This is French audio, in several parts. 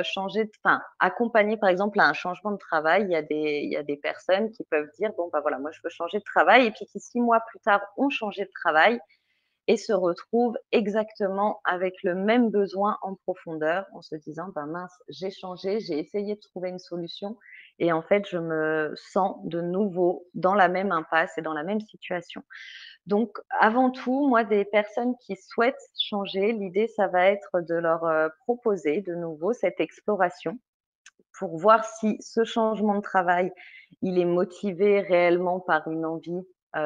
changer enfin, accompagner par exemple à un changement de travail, il y a des personnes qui peuvent dire: «Bon, bah, voilà, moi je veux changer de travail» et puis qui 6 mois plus tard ont changé de travail et se retrouvent exactement avec le même besoin en profondeur, en se disant: «Ben, mince, j'ai changé, j'ai essayé de trouver une solution et en fait, je me sens de nouveau dans la même impasse et dans la même situation». Donc avant tout, moi, des personnes qui souhaitent changer, l'idée, ça va être de leur, proposer de nouveau cette exploration pour voir si ce changement de travail, il est motivé réellement par une envie,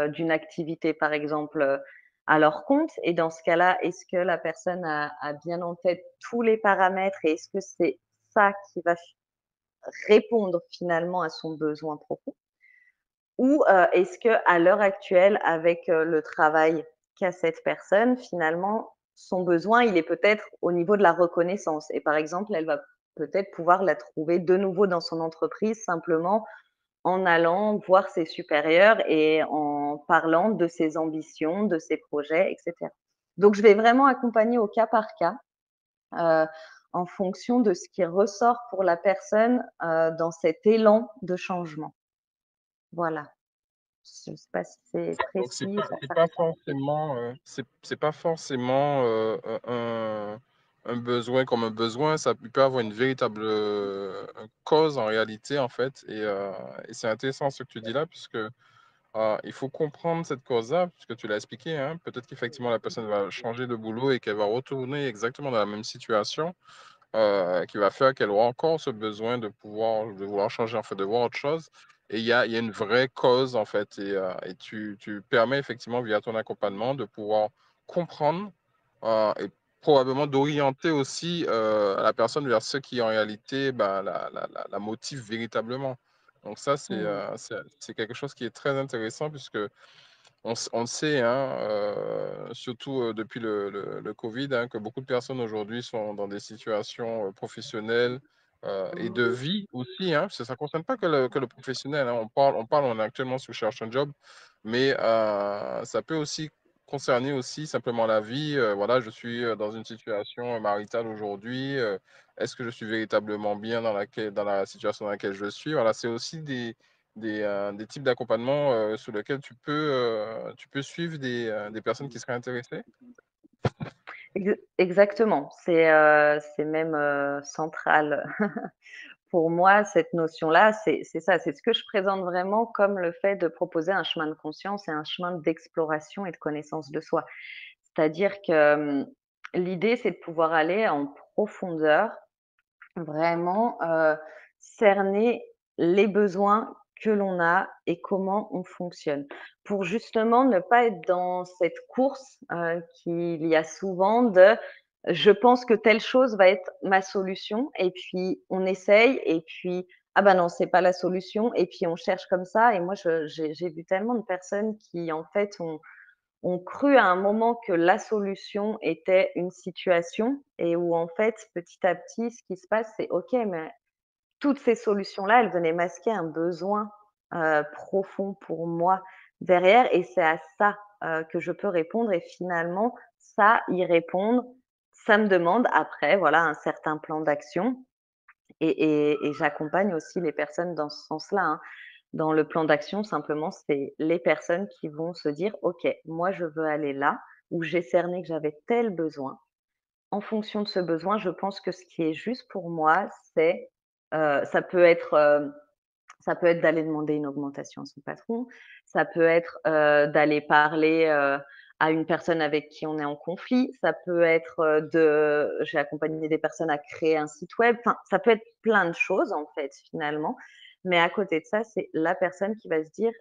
d'une activité, par exemple, à leur compte et dans ce cas-là, est-ce que la personne a bien en tête tous les paramètres et est-ce que c'est ça qui va répondre finalement à son besoin profond? Ou, est-ce qu'à l'heure actuelle, avec, le travail qu'a cette personne, finalement, son besoin, il est peut-être au niveau de la reconnaissance et par exemple, elle va peut-être pouvoir la trouver de nouveau dans son entreprise simplement en allant voir ses supérieurs et en parlant de ses ambitions, de ses projets et cetera. Donc je vais vraiment accompagner au cas par cas, heu, en fonction de ce qui ressort pour la personne, dans cet élan de changement. Voilà. Je ne sais pas si c'est Donc précis, ça c'est ça pas répond. forcément, c'est pas forcément, un besoin comme un besoin, ça il peut avoir une véritable, cause en réalité, en fait et c'est intéressant ce que tu dis là puisque, il faut comprendre cette cause-là, puisque tu l'as expliqué, hein. Peut-être qu'effectivement la personne va changer de boulot et qu'elle va retourner exactement dans la même situation, qui va faire qu'elle aura encore ce besoin de vouloir changer, en fait, de voir autre chose et il y a une vraie cause, en fait et tu permets effectivement via ton accompagnement de pouvoir comprendre, et probablement d'orienter aussi, la personne vers ce qui en réalité, bah, la motive véritablement. Donc ça, Mmh. c'est quelque chose qui est très intéressant puisque on le sait, hein, surtout, depuis le covid, hein, que beaucoup de personnes aujourd'hui sont dans des situations, professionnelles, et de vie aussi, hein, parce que ça ne concerne pas que le professionnel, hein. On est actuellement si on cherche un job, mais ça peut aussi concerner aussi simplement la vie, voilà, je suis, dans une situation, maritale aujourd'hui, est-ce que je suis véritablement bien dans la situation dans laquelle je suis? Voilà, c'est aussi des types d'accompagnement, sur lesquels tu peux suivre des personnes qui seraient intéressées? Exactement, c'est même, central pour moi cette notion-là, c'est ça, c'est ce que je présente vraiment comme le fait de proposer un chemin de conscience et un chemin d'exploration et de connaissance de soi. C'est-à-dire que, l'idée, c'est de pouvoir aller en profondeur. Vraiment, cerner les besoins que l'on a et comment on fonctionne. Pour justement ne pas être dans cette course, qu'il y a souvent de: «Je pense que telle chose va être ma solution» et puis on essaye et puis: «Ah bah non, c'est pas la solution» et puis on cherche comme ça et moi j'ai vu tellement de personnes qui en fait ont cru à un moment que la solution était une situation et où en fait, petit à petit, ce qui se passe, c'est OK, mais toutes ces solutions-là, elles venaient masquer un besoin, profond pour moi derrière et c'est à ça, que je peux répondre et finalement, ça, y répondre, ça me demande après, voilà, un certain plan d'action et j'accompagne aussi les personnes dans ce sens-là, hein. Dans le plan d'action, simplement, c'est les personnes qui vont se dire: «OK, moi, je veux aller là, où j'ai cerné que j'avais tel besoin. En fonction de ce besoin, je pense que ce qui est juste pour moi, c'est» ça peut être, d'aller demander une augmentation à son patron, ça peut être, d'aller parler, à une personne avec qui on est en conflit, ça peut être, j'ai accompagné des personnes à créer un site web, enfin, ça peut être plein de choses, en fait, finalement. Mais à côté de ça, c'est la personne qui va se dire: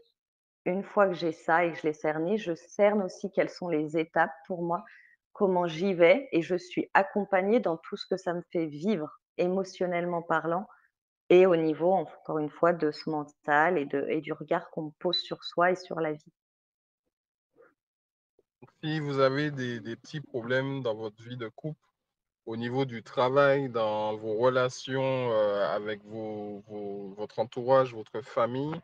«Une fois que j'ai ça et que je l'ai cerné, je cerne aussi quelles sont les étapes pour moi, comment j'y vais et je suis accompagnée dans tout ce que ça me fait vivre émotionnellement parlant et au niveau, encore une fois, de ce mental et du regard qu'on pose sur soi et sur la vie. Si vous avez des petits problèmes dans votre vie de couple, au niveau du travail, dans vos relations, avec votre entourage, votre famille,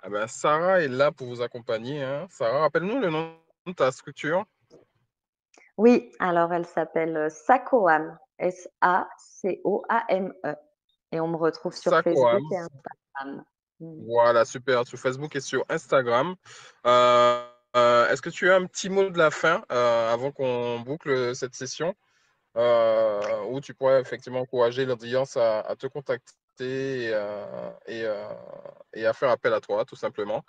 ah ben, Sarah est là pour vous accompagner, hein. Sarah, rappelle-nous le nom de ta structure? Oui, alors elle s'appelle, Sacoam. Sacome et on me retrouve sur Facebook et Sacoams. Instagram. Mmh. Voilà, super. Sur Facebook et sur Instagram. Est-ce que tu as un petit mot de la fin avant qu'on boucle cette session où tu pourrais effectivement encourager l'audience à te contacter et à faire appel à toi, tout simplement,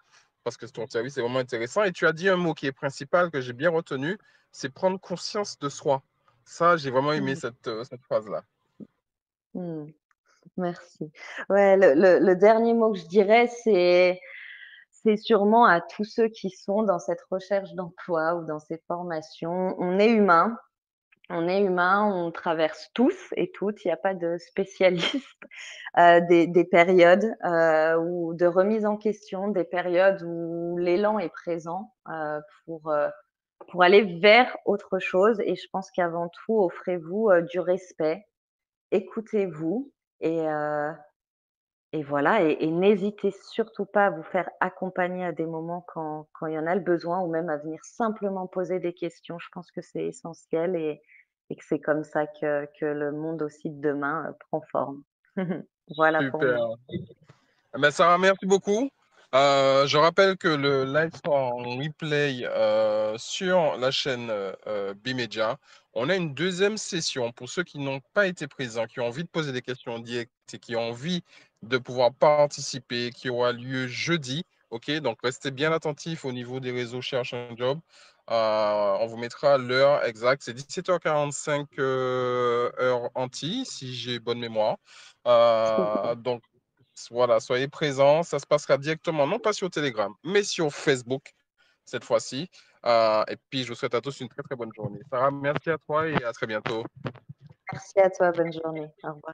parce que ton service est vraiment intéressant. Et tu as dit un mot qui est principal, que j'ai bien retenu, c'est prendre conscience de soi. Ça, j'ai vraiment aimé Mmh. cette phrase-là. Mmh. Merci. Ouais, le dernier mot que je dirais, c'est sûrement à tous ceux qui sont dans cette recherche d'emploi ou dans ces formations. On est humain, on traverse tous et toutes, il y a pas de spécialistes, des périodes, ou de remise en question, des périodes où l'élan est présent, pour aller vers autre chose et je pense qu'avant tout, offrez-vous, du respect, écoutez-vous et heu et voilà et n'hésitez surtout pas à vous faire accompagner à des moments quand il y en a le besoin ou même à venir simplement poser des questions. Je pense que c'est essentiel et que c'est comme ça que le monde aussi de demain, prend forme. Voilà pour Super. moi. Eh ben, Sarah, merci beaucoup. Je rappelle que le live sera en replay sur la chaîne Bimedia. On a une deuxième session pour ceux qui n'ont pas été présents, qui ont envie de poser des questions en direct et qui ont envie de pouvoir participer, qui aura lieu jeudi. OK, donc restez bien attentifs au niveau des réseaux Cherche un job. On vous mettra l'heure exacte. C'est 17h45 heure anti, si j'ai bonne mémoire. C'est ça. Donc, voilà, soyez présents. Ça se passera directement, non pas sur Telegram, mais sur Facebook cette fois-ci. Et puis, je vous souhaite à tous une très, très bonne journée. Sarah, merci à toi et à très bientôt. Merci à toi, bonne journée. Au revoir.